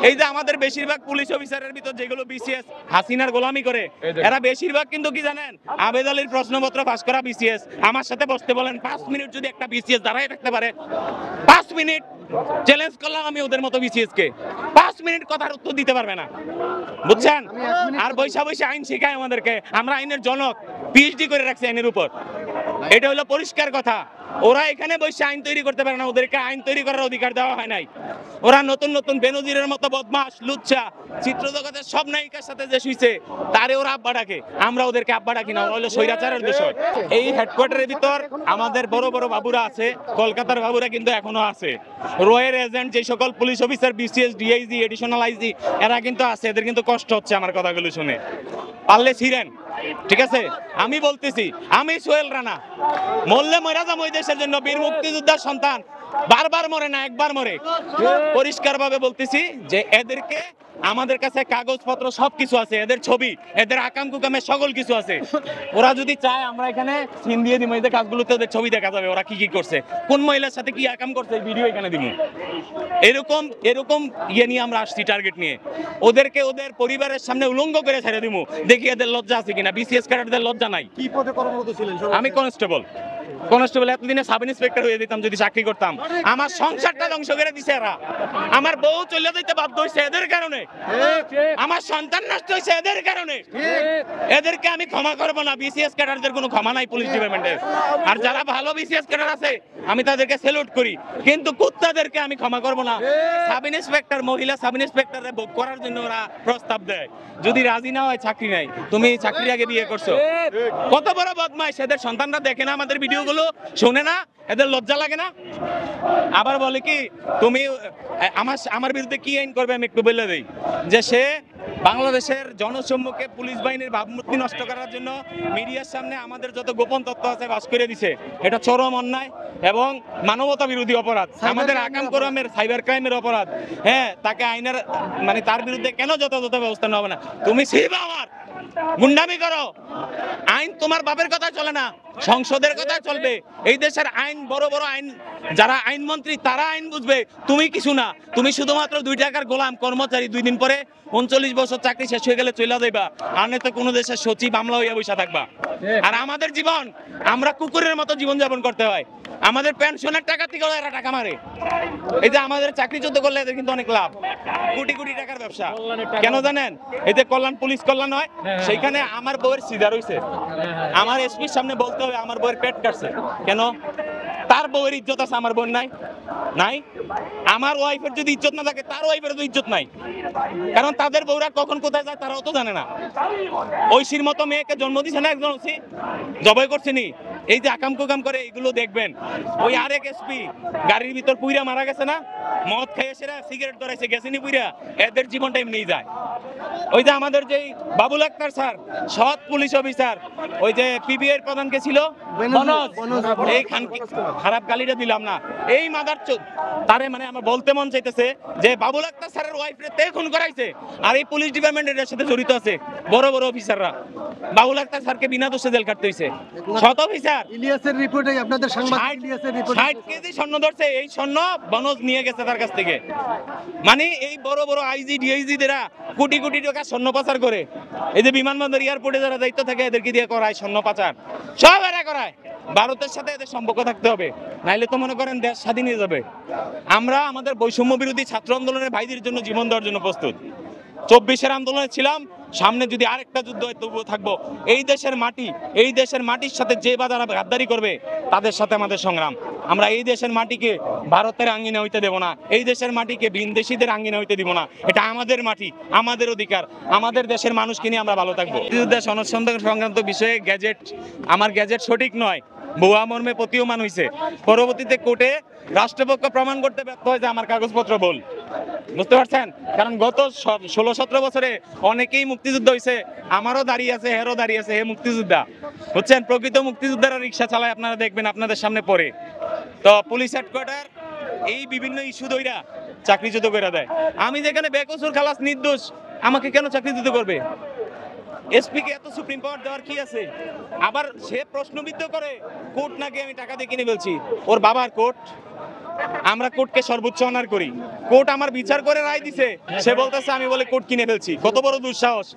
এই যে আমাদের বেশিরভাগ পুলিশ অফিসারের ভিতর যেগুলো বিসিএস হাসিনার গোলামি করে, এরা বেশিরভাগ কিন্তু কি জানেন, আবেদ আলীর প্রশ্নপত্র পাস করা বিসিএস। আমার সাথে বসতে বলেন, 5 মিনিট যদি একটা বিসিএস দাঁড়ায় থাকতে পারে, 5 মিনিট চ্যালেঞ্জ করলাম আমি ওদের মতো বিসিএস কে, 5 মিনিট কথার উত্তর দিতে পারবে না, বুঝছেন? আর বৈশা বৈশা আইন শেখায় আমাদেরকে, আমরা আইনের জনক, পিএইচডি করে রাখছি আইনের উপর। এটা হলো পরিষ্কার কথা। ওরা এখানে বসে আইন তৈরি করতে পারে না, ওদেরকে আইন তৈরি করার অধিকার দেওয়া হয় নাই। ওরা নতুন নতুন বেনজিরের মতো বদমাশ, লুচ্চা, চিত্র জগতের সব নায়িকার সাথে যে শুইছে তারে ওরা আব্বা ডাকে, আমরা ওদেরকে আব্বা ডাকি না, ওরা হলো স্বৈরাচারের দোষর। এই হেডকোয়ার্টারের ভিতর আমাদের বড় বড় বাবুরা আছে, কলকাতার বাবুরা কিন্তু এখনো আছে, রয়ের এজেন্ট যে সকল police officer, BCS, DIG, additional IG, এরা কিন্তু আছে, এদের কিন্তু কষ্ট হচ্ছে আমার কথাগুলো শুনে। পারলে ছিলেন, ঠিক আছে? আমি বলতেছি, আমি সোহেল রানা, মরলে মরা যাবো ওই দেশের জন্য, বীর মুক্তিযোদ্ধার সন্তান, বারবার মরে না, একবার মরে। পরিষ্কার ভাবে বলতেছি যে এদেরকে, আমাদের কাছে কাগজপত্র সবকিছু আছে, এদের ছবি, এদের আকাম কুকামের সকল কিছু আছে। ওরা যদি চায় আমরা এখানে সিন দিয়ে দিব, এদের কাজগুলোতে ওদের ছবি দেখা যাবে, ওরা কি কি করছে, কোন মহিলার সাথে কি আকাম করছে, ভিডিও এখানে দিব। এরকম এরকম ইয়ে নিয়ে আমরা আসছি, টার্গেট নিয়ে। ওদেরকে ওদের পরিবারের সামনে উলঙ্গ করে ছেড়ে দিব, দেখি এদের লজ্জা আছে কিনা। বিসিএস ক্যাডারদের লজ্জা নাই। কি পদে কর্মরত ছিলেন? আমি কনস্টেবল, এতদিনে সাব ইন্সপেক্টর হয়ে যেতাম যদি চাকরি করতাম। আমার সংসারটা ধ্বংস করে দিছে এরা, আমার বউ চলে যেতে বাধ্য হয়েছে এদের কারণে, আমার সন্তান নষ্ট হয়েছে এদের কারণে। এদেরকে আমি ক্ষমা করবো না, বিসিএস ক্যাডারদের কোনো ক্ষমা নাই পুলিশ ডিপার্টমেন্টের। আর যারা ভালো বিসিএস ক্যাডার আছে আমি তাদেরকে স্যালুট করি, কিন্তু কুত্তাদেরকে আমি ক্ষমা করবো না। সাব ইন্সপেক্টর, মহিলা সাব ইন্সপেক্টরে ভোগ করার জন্য ওরা প্রস্তাব দেয়, যদি রাজি না হয় চাকরি নাই, তুমি চাকরির আগে বিয়ে করছো। কত বড় বদমাইশ, এদের সন্তানরা দেখে না আমাদের ভিডিওগুলো, শোনে না, এদের লজ্জা লাগে না? আবার বলে কি তুমি আমার বিরুদ্ধে কি আইন করবে, আমি একটু বলে দেই, যে সে বাংলাদেশের জনসম্মুখে পুলিশ বাহিনীর ভাবমূর্তি নষ্ট করার জন্য মিডিয়ার সামনে আমাদের যত গোপন তথ্য আছে বাস করে দিছে। এটা চরম অন্যায় এবং মানবতা বিরোধী অপরাধ, আমাদের আকাম কোরআমের সাইবার ক্রাইমের অপরাধ। হ্যাঁ, তাকে আইনের মানে তার বিরুদ্ধে কেন যথাযথ ব্যবস্থা নেওয়া হবে না? তুমি ছিবা আমার গুন্ডামি করো, আইন তোমার বাপের কথা চলে না, সংসদের কথা চলবে। এই দেশের আইন, বড় বড় আইন, যারা আইন মন্ত্রী তারা আইন বুঝবে, তুমি কিছু না। তুমি শুধুমাত্র 2 টাকার গোলাম কর্মচারী, 2 দিন পরে 39 বছর চাকরি শেষ হয়ে গেলে চলে যাইবা, আর নয়তো কোনো দেশের সচিব আমলা হইয়া বসে থাকবা। আর আমাদের জীবন, আমরা কুকুরের মতো জীবন যাপন করতে হয়, আমাদের পেনশনের টাকা থেকে এরা টাকা মারে। এই যে আমাদের চাকরি যুদ্ধ করলে এদের কিন্তু অনেক লাভ, কোটি কোটি টাকার ব্যবসা। কেন জানেন? এই যে কল্যাণ, পুলিশ কল্যাণ হয়, সেইখানে আমার বউয়ের সিজার হইছে, আমার এসপির সামনে বলতে হবে আমার বউয়ের পেট কাটছে। কেন? তার বউয়ের ইজ্জত আছে, আমার বোন নাই? নাই। আমার ওয়াইফের যদি ইজ্জত না থাকে, তার ওয়াইফের তো ইজ্জত নাই, কারণ তাদের বউরা কখন কোথায় যায় তারাও তো জানে না। ঐশীর মতো মেয়েকে জন্ম দিছে না একজন, ঐশী জবাই করছে নি। এই যে আকাম কুকাম করে এগুলো দেখবেন। ওই আরেক এসপি গাড়ির ভিতর পুইরা মারা গেছে না, মদ খেয়ে সেরা সিগারেট ধরাইছে, গেছেনি পুইরা, এদের জীবনটা এমনিই যায়। ওই যে আমাদের যেই বাবুল আক্তার স্যার, সৎ পুলিশ অফিসার, ওই যে পিবিআই প্রধানকে ছিল মনোজ, এই খারাপ গালিটা দিলাম না, এই মাদারচোদ তারে, মানে আমার বলতে মন চাইতেছে যে বাবুল আক্তার স্যারের ওয়াইফরে তে খুন করাইছে, আর এই পুলিশ ডিপার্টমেন্টের সাথে জড়িত আছে বড় বড় অফিসাররা। বাবুল আক্তার স্যারকে বিনা দোষে জেল কাটতে হইছে। সৎ অফিসার ইলিয়াসের রিপোর্টে, আপনাদের সাংবাদিক ইলিয়াসের রিপোর্টে 60 কেজি স্বর্ণ ধরছে, এই স্বর্ণ বনজ নিয়ে গেছে তার কাছ থেকে। মানে এই বড় বড় আইজি, ডিআইজি দেরা কোটি কোটি টাকা স্বর্ণ পাচার করে। এই যে বিমানবন্দর, এয়ারপোর্টে যারা দায়িত্ব থাকে এদেরকে দিয়ে করায় স্বর্ণ পাচার, সব এরা করায়। ভারতের সাথে এদের সম্পর্ক থাকতে হবে, নাইলে তো মনে করেন দেশ স্বাধীন হয়ে যাবে। আমরা আমাদের বৈষম্য বিরোধী ছাত্র আন্দোলনের ভাইদের জন্য জীবন দেওয়ার জন্য প্রস্তুত। 24-এর আন্দোলনে ছিলাম, সামনে যদি আরেকটা যুদ্ধ হয় তবুও থাকবো। এই দেশের মাটি, এই দেশের মাটির সাথে যে বাজারা গাদ্দারি করবে তাদের সাথে আমাদের সংগ্রাম। আমরা এই দেশের মাটিকে ভারতের আঙ্গিনা হইতে দেব না, এই দেশের মাটিকে ভিনদেশীদের আঙ্গিনা হইতে দিব না। এটা আমাদের মাটি, আমাদের অধিকার, আমাদের দেশের মানুষকে নিয়ে আমরা ভালো থাকবো। মুক্তিযুদ্ধের সনদ সংক্রান্ত বিষয়ে আমার গ্যাজেট সঠিক নয়, ভুয়া মর্মে প্রতীয়মান হয়েছে। পরবর্তীতে কোর্টে রাষ্ট্রপক্ষ প্রমাণ করতে ব্যর্থ হয় যে আমার কাগজপত্র ভুল। বুঝতে পারছেন? কারণ গত 16-17 বছরে অনেকেই মুক্তিযুদ্ধ হয়েছে, আমারও দাঁড়িয়ে আছে, হেরও দাঁড়িয়ে আছে, হে মুক্তিযোদ্ধা। বুঝছেন? প্রকৃত মুক্তিযোদ্ধারা রিক্সা চালায়, আপনারা দেখবেন আপনাদের সামনে পড়ে। তো পুলিশ হেডকোয়ার্টার এই বিভিন্ন ইস্যু দইরা চাকরিচ্যুত করে দেয়। আমি যেখানে বেকসুর খালাস, নির্দোষ, আমাকে কেন চাকরিচ্যুত করবে? এসপি কে এত সুপ্রিম পাওয়ার দেওয়ার কি আছে? আবার সে প্রশ্নবিদ্ধ করে কোর্ট নাকি আমি টাকা দিয়ে কিনে ফেলছি, ওর বাবার কোর্ট, আমরা কোর্টকে সর্বোচ্চ অনার করি। কোর্ট আমার বিচার করে রায় দিছে, সে বলতেছে আমি বলে কোর্ট কিনে ফেলছি। কত বড় দুঃসাহস!